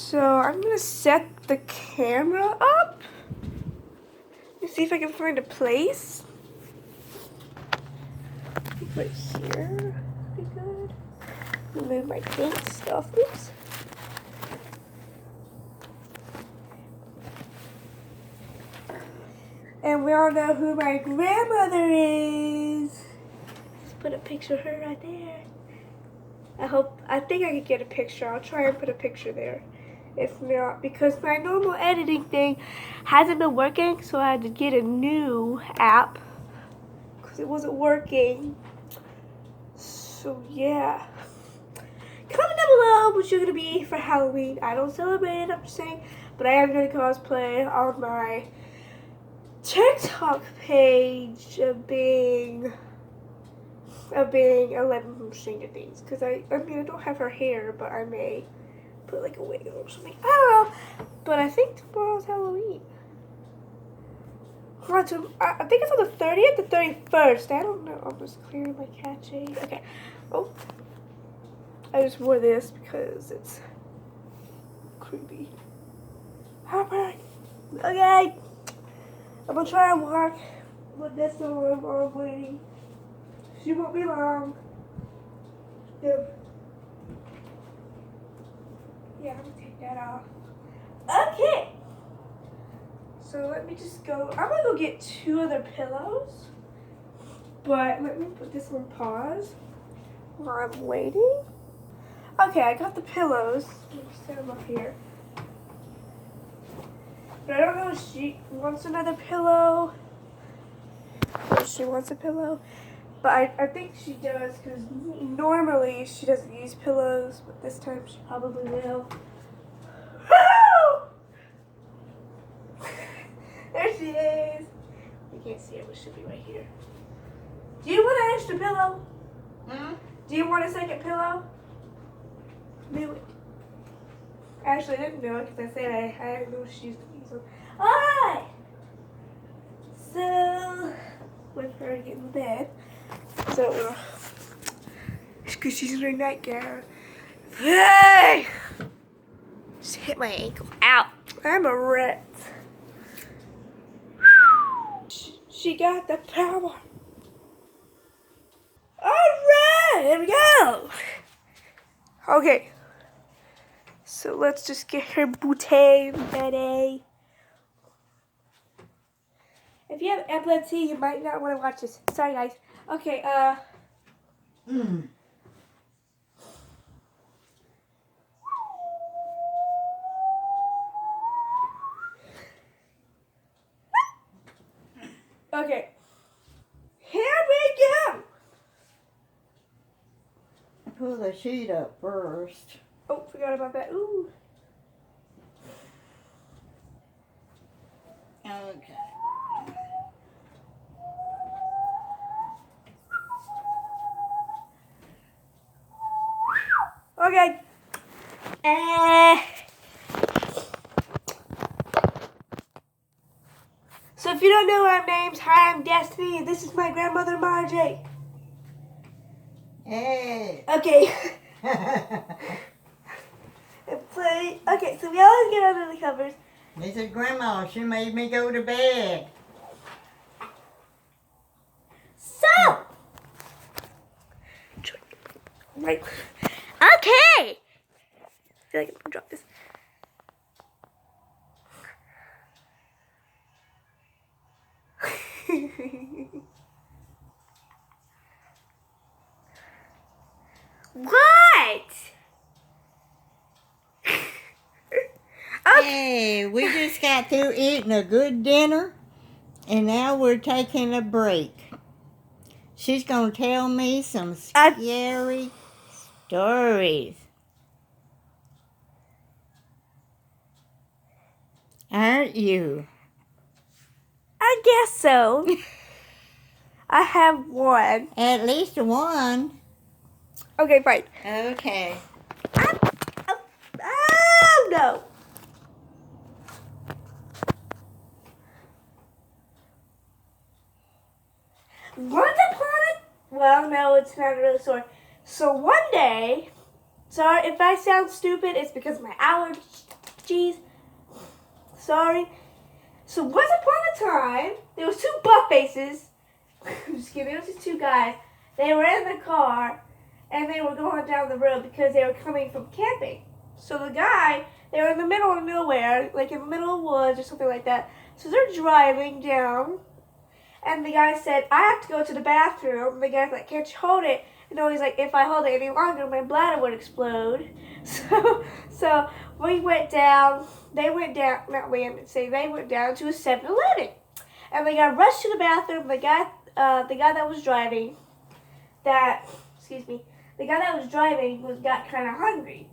So I'm gonna set the camera up. Let me see if I can find a place. Right here would be good. Remove my pink stuff. Oops. And we all know who my grandmother is. Let's put a picture of her right there. I think I could get a picture. I'll try and put a picture there. If not, because my normal editing thing hasn't been working, so I had to get a new app because it wasn't working. So yeah. Comment down below what you're gonna be for Halloween. I don't celebrate it, I'm just saying, but I am gonna cosplay on my TikTok page of being 11 from Stranger Things, because I mean I don't have her hair, but I may put like a wig or something. I don't know, but I think tomorrow's Halloween. I think it's on the 30th, the 31st. I don't know. I'm just clearing my cat shade. Okay. Oh, I just wore this because it's creepy. Harper. Okay. I'm gonna try and walk with this on while I'm waiting. She won't be long. Yep. Yeah, I'm gonna take that off. Okay. So let me just go. I'm gonna go get 2 other pillows. But let me put this on pause while I'm waiting. Okay, I got the pillows. Let me set them up here. But I don't know if she wants another pillow. Or if she wants a pillow. But I think she does, because normally she doesn't use pillows, but this time she probably will. There she is. You can't see her, but she'll be right here. Do you want an extra pillow? Hmm? Do you want a second pillow? Do it. Actually, I didn't know it because I said I didn't know she used to use them. Alright! So, wait for her to get in bed. So, because she's in her nightgown. Hey! Just hit my ankle. Ow! I'm a wreck. She got the power. Alright! Here we go! Okay. So let's just get her booty ready. If you have epilepsy, you might not want to watch this. Sorry, guys. Okay, Okay. Here we go! Pull the sheet up first. Oh, forgot about that. Ooh. Okay. Okay. So if you don't know our names, hi, I'm Destiny, and this is my grandmother, Margie. Hey. Okay. Okay, so we always get under the covers. This is Grandma. She made me go to bed. So. Right. Okay. I feel like I'm gonna drop this. What? Hey, we just got through eating a good dinner, and now we're taking a break. She's going to tell me some scary stories. Aren't you? I guess so. I have one. At least one. Okay, fine. Okay. Oh, no. Once upon a... Well, no, it's not really a story. So one day... Sorry, if I sound stupid, it's because of my allergies. Jeez. Sorry. So once upon a time, there was two butt faces. I'm just kidding. There was just two guys. They were in the car, and they were going down the road because they were coming from camping. So the guy, they were in the middle of nowhere, like in the middle of the woods or something like that. So they're driving down, and the guy said, I have to go to the bathroom. And the guy's like, can't you hold it? And he's like, if I hold it any longer, my bladder would explode. So we went down. They went down. Not we. They went down to a 7-Eleven, and they got rushed to the bathroom. The guy that was driving, the guy that was driving got kind of hungry.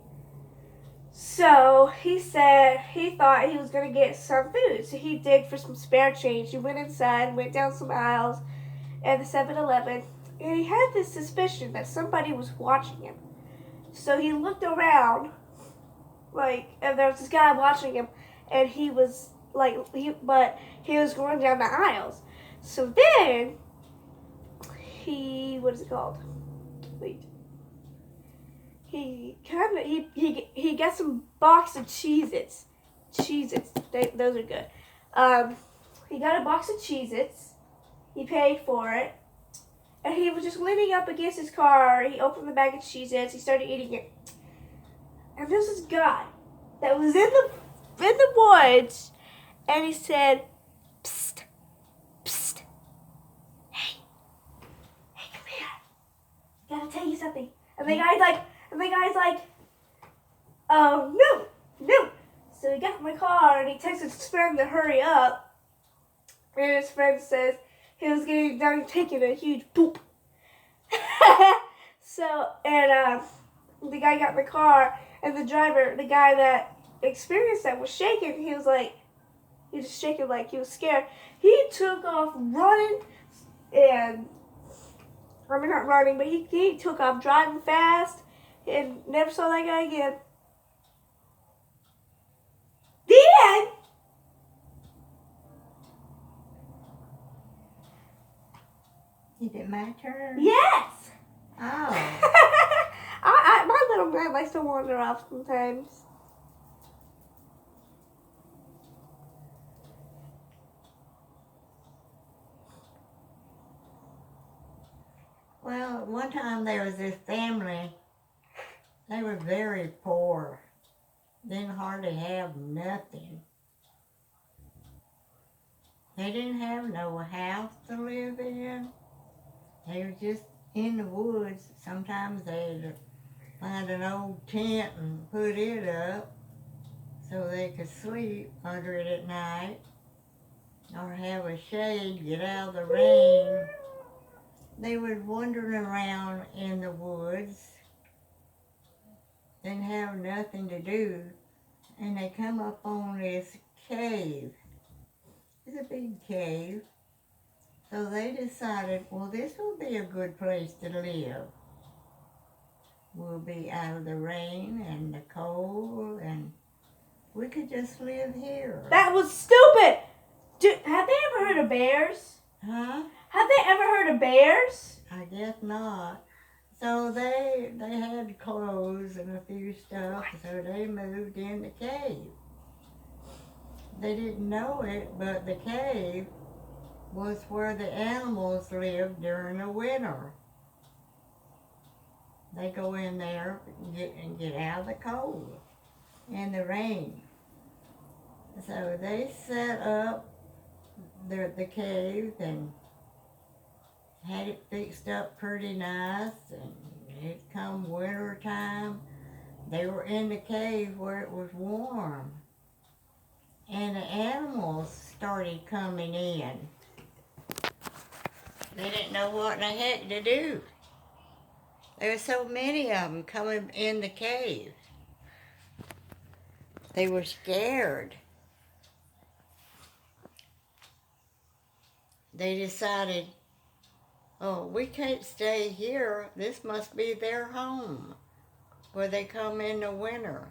So he said he thought he was gonna get some food. So he digged for some spare change. He went inside, went down some aisles at the 7-Eleven, and he had this suspicion that somebody was watching him. So he looked around, and there was this guy watching him, and he was going down the aisles. So then he got some box of Cheez-Its. Those are good. He got a box of Cheez-Its. He paid for it. And he was just leaning up against his car. He opened the bag of Cheez-Its. He started eating it. And there's this guy that was in the woods. And he said, psst, psst. Hey, come here. I gotta tell you something. And the guy's like, oh, no. So he got in my car and he texted his friend to hurry up. And his friend says he was getting done taking a huge poop. The guy got in the car, and the driver, the guy that experienced that, was shaking. He was just shaking like he was scared. He took off running, not running, but he took off driving fast, and never saw that guy again. The end! Is it my turn? Yes! Oh. My little man likes to wander off sometimes. Well, one time there was this family. They were very poor. Didn't hardly have nothing. They didn't have no house to live in. They were just in the woods. Sometimes they'd find an old tent and put it up so they could sleep under it at night, or have a shade, get out of the rain. They were wandering around in the woods, didn't have nothing to do, and they come up on this cave. It's a big cave. So they decided, well, this will be a good place to live. We'll be out of the rain and the cold, and we could just live here. That was stupid! Have they ever heard of bears? Huh? Have they ever heard of bears? I guess not. So they had clothes and a few stuff, so they moved in the cave. They didn't know it, but the cave was where the animals lived during the winter. They go in there and get out of the cold and the rain. So they set up the cave and had it fixed up pretty nice, and it come winter time. They were in the cave where it was warm, and the animals started coming in. They didn't know what the heck to do. There were so many of them coming in the cave. They were scared. They decided, oh, we can't stay here. This must be their home where they come in the winter.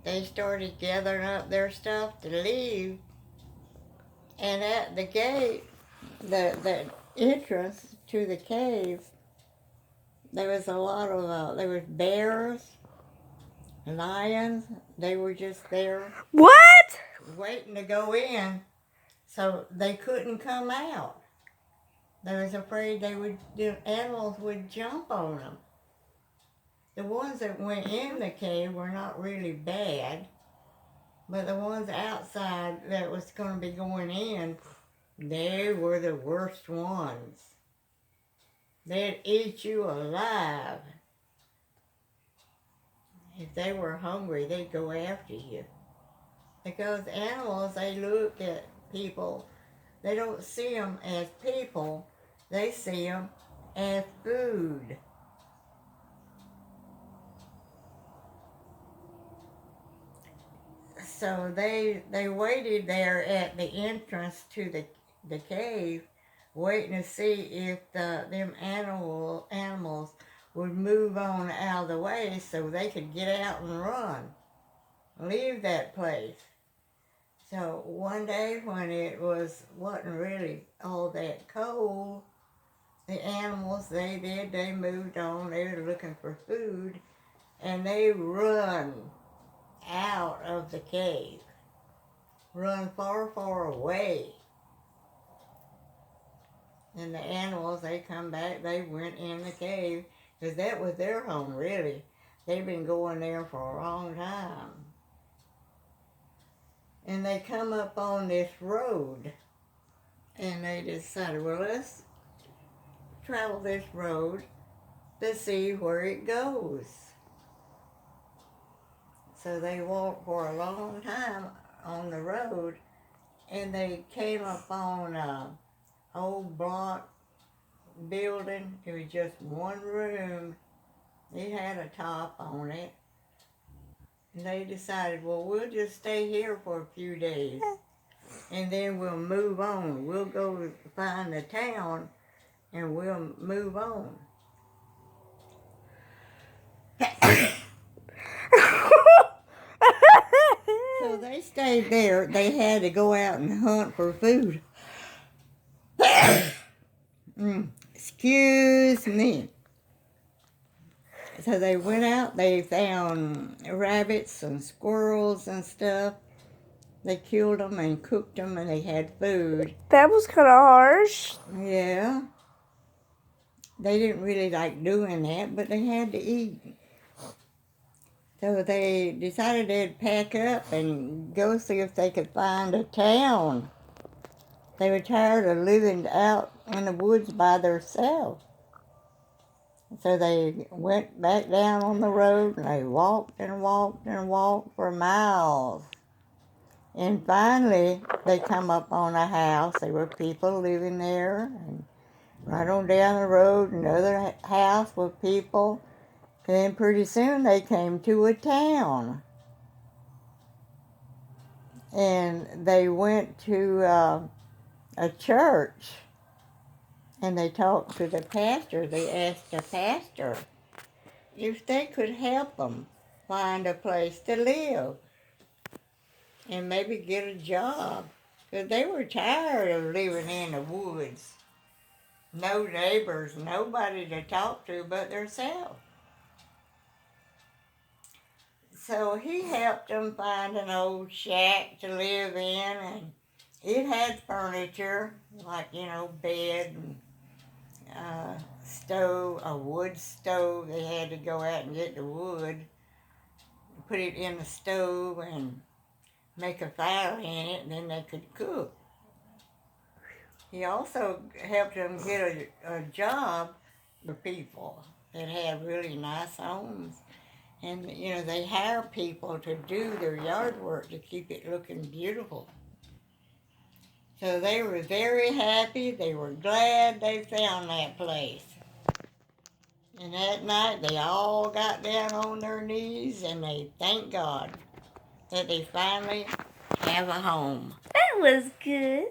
They started gathering up their stuff to leave. And at the gate, the entrance to the cave, there was a lot of, there was bears, lions, they were just there What? waiting to go in, so they couldn't come out. They was afraid the animals would jump on them. The ones that went in the cave were not really bad, but the ones outside that was going to be going in, they were the worst ones. They'd eat you alive. If they were hungry, they'd go after you. Because animals, they look at people, they don't see them as people, they see them as food. So they waited there at the entrance to the cave, waiting to see if them animals would move on out of the way so they could get out and run, leave that place. So one day when it wasn't really all that cold, the animals, they moved on. They were looking for food, and they run out of the cave, run far, far away. And the animals, they come back, they went in the cave, because that was their home, really. They've been going there for a long time. And they come up on this road, and they decided, well, let's travel this road to see where it goes. So they walked for a long time on the road, and they came up on an old block building. It was just one room. It had a top on it. And they decided, well, we'll just stay here for a few days, and then we'll move on. We'll go find the town, and we'll move on. So they stayed there. They had to go out and hunt for food. Excuse me. So they went out, they found rabbits and squirrels and stuff. They killed them and cooked them, and they had food. That was kind of harsh. Yeah. They didn't really like doing that, but they had to eat. So they decided they'd pack up and go see if they could find a town. They were tired of living out in the woods by themselves. So they went back down on the road, and they walked and walked and walked for miles. And finally, they come up on a house. There were people living there. And right on down the road, another house with people. And then pretty soon they came to a town. And they went to a church. And they talked to the pastor. They asked the pastor if they could help them find a place to live and maybe get a job. Because they were tired of living in the woods. No neighbors, nobody to talk to but themselves. So he helped them find an old shack to live in, and it had furniture, like, bed and stove, a wood stove. They had to go out and get the wood, put it in the stove, and make a fire in it, and then they could cook. He also helped them get a job for people that had really nice homes. And, they hire people to do their yard work to keep it looking beautiful. So they were very happy. They were glad they found that place. And that night, they all got down on their knees, and they thanked God that they finally have a home. That was good.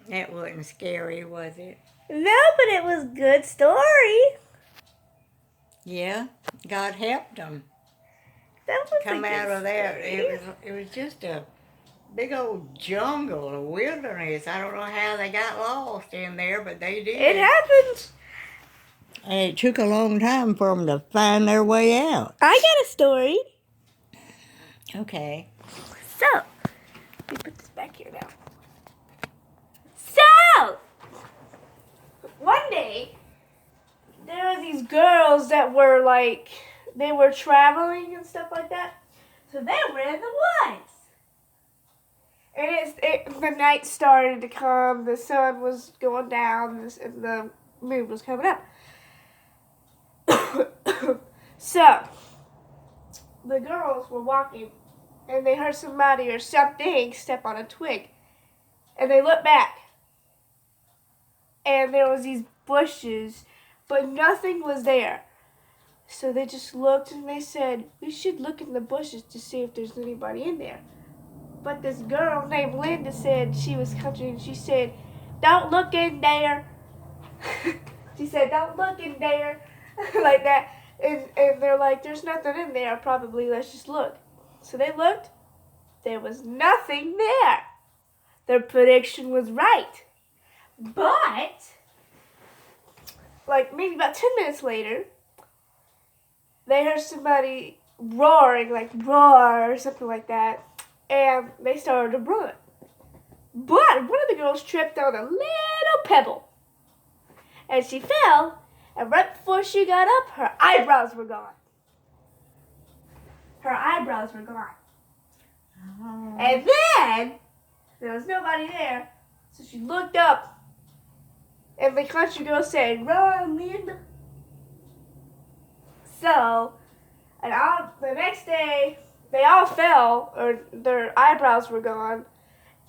That wasn't scary, was it? No, but it was a good story. Yeah, God helped them That was come out of that. It was just a big old jungle, a wilderness. I don't know how they got lost in there, but they did. It happens. And it took a long time for them to find their way out. I got a story. Okay. So, let me put this back here now. So, one day, there were these girls that were like, they were traveling and stuff like that. So they were in the woods. And the night started to come, the sun was going down, and the moon was coming up. So, the girls were walking, and they heard somebody or something step on a twig. And they looked back, and there was these bushes, but nothing was there. So they just looked, and they said, we should look in the bushes to see if there's anybody in there. But this girl named Linda said she was country, and she said, don't look in there. She said, don't look in there. Like that. And they're like, there's nothing in there, probably, let's just look. So they looked. There was nothing there. Their prediction was right. But, like maybe about 10 minutes later, they heard somebody roaring, like roar or something like that. And they started to run. But one of the girls tripped on a little pebble. And she fell, and right before she got up, her eyebrows were gone. Her eyebrows were gone. Oh. And then, there was nobody there, so she looked up, and the country girl said, run, Linda. So, and the next day, they all fell, or their eyebrows were gone.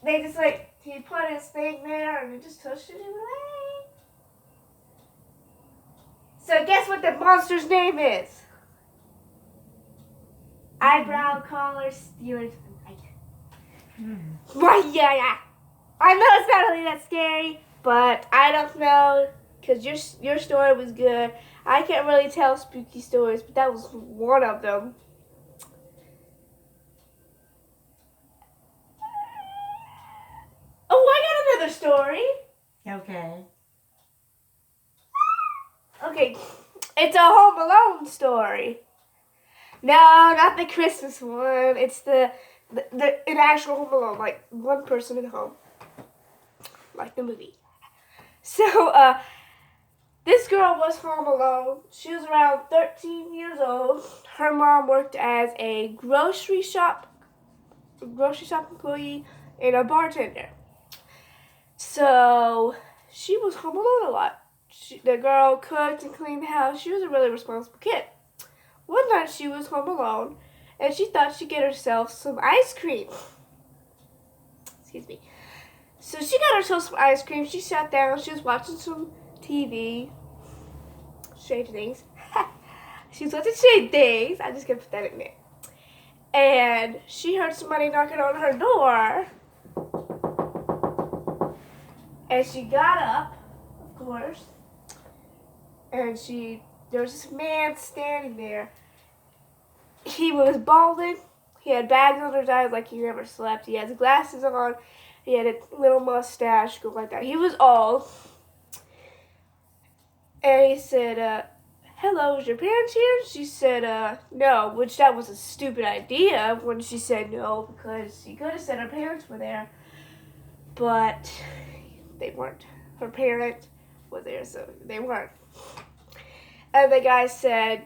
They just he put his thing there, and he just touched it away. So guess what the monster's name is? Eyebrow collar stealer to the night. Why, yeah. I know it's not really that scary, but I don't know, because your story was good. I can't really tell spooky stories, but that was one of them. Oh, I got another story. Okay. Okay, it's a Home Alone story. No, not the Christmas one. It's an actual Home Alone, like one person at home, like the movie. So, this girl was home alone. She was around 13 years old. Her mom worked as a grocery shop employee and a bartender. So, she was home alone a lot. The girl cooked and cleaned the house. She was a really responsible kid. One night she was home alone, and she thought she'd get herself some ice cream. Excuse me. So she got herself some ice cream. She sat down. She was watching some TV. Strange Things. She was watching Strange Things. I'm just going to put that in there. And she heard somebody knocking on her door. And she got up, of course. And there was this man standing there. He was balding. He had bags under his eyes like he never slept. He had his glasses on. He had a little mustache, go like that. He was old. And he said, hello, is your parents here? She said, no, which that was a stupid idea when she said no, because she could have said her parents were there. But they weren't. Her parent was there, so they weren't. And the guy said,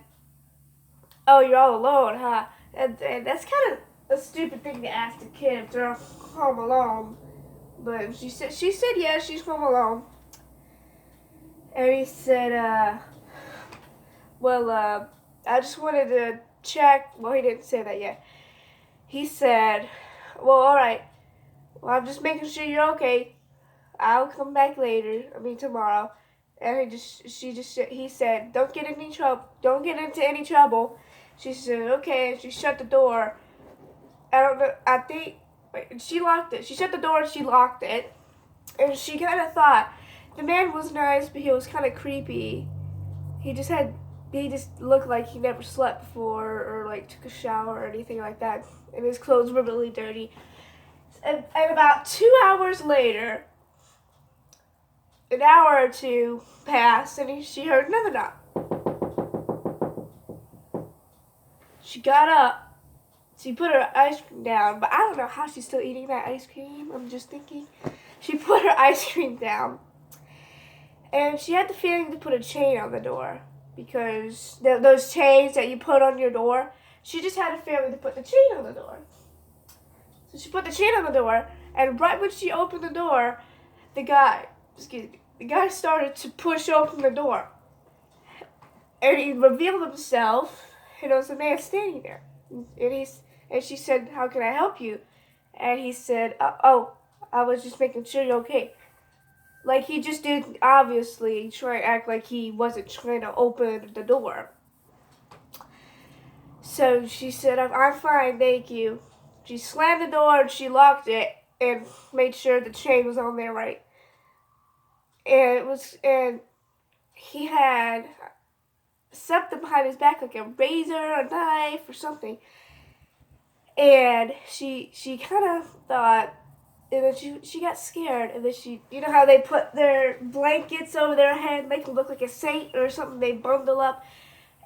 oh, you're all alone, huh? And that's kind of a stupid thing to ask a kid if they're home alone. But she said yeah, she's home alone. And he said, I just wanted to check. Well, he didn't say that yet. He said, well, all right. Well, I'm just making sure you're okay. I'll come back later. Tomorrow. And he said, don't get into any trouble. She said, okay. And she shut the door. I don't know. She locked it. She shut the door and she locked it. And she kind of thought, the man was nice, but he was kind of creepy. He just looked like he never slept before or took a shower or anything like that. And his clothes were really dirty. And about 2 hours later, an hour or two passed, and she heard another knock. She got up, she put her ice cream down, but I don't know how she's still eating that ice cream. I'm just thinking. She put her ice cream down, and she had the feeling to put a chain on the door, because those chains that you put on your door, she just had a feeling to put the chain on the door. So she put the chain on the door, and right when she opened the door, the guy started to push open the door. And he revealed himself, and there was a man standing there. And she said, "How can I help you?" And he said, "Oh, I was just making sure you're okay." Like, he just didn't obviously try to act like he wasn't trying to open the door. So she said, I'm fine, thank you." She slammed the door and she locked it and made sure the chain was on there right. And he had something behind his back, like a razor, a knife, or something. And she kind of thought, and then she got scared, and then you know how they put their blankets over their head, make them look like a saint or something, they bundle up,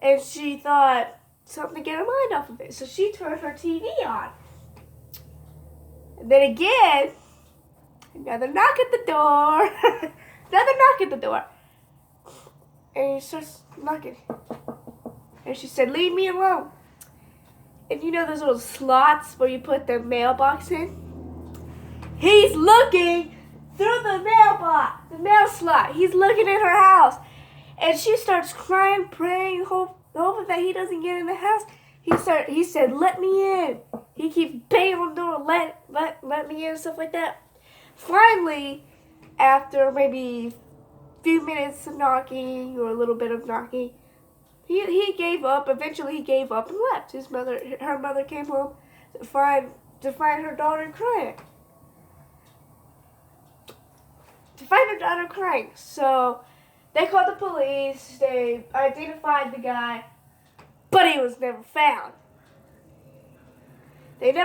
and she thought something to get her mind off of it. So she turned her TV on. And then again, another knock at the door, another knock at the door. And he starts knocking. And she said, "Leave me alone." And you know those little slots where you put the mailbox in? He's looking through the mailbox, the mail slot. He's looking at her house. And she starts crying, praying, hoping that he doesn't get in the house. He said, "Let me in." He keeps banging on the door, let me in, stuff like that. Finally, after maybe a few minutes of knocking, or a little bit of knocking, he gave up. Eventually he gave up and left. Her mother came home to find her daughter crying. So they called the police. They identified the guy, but he was never found. They never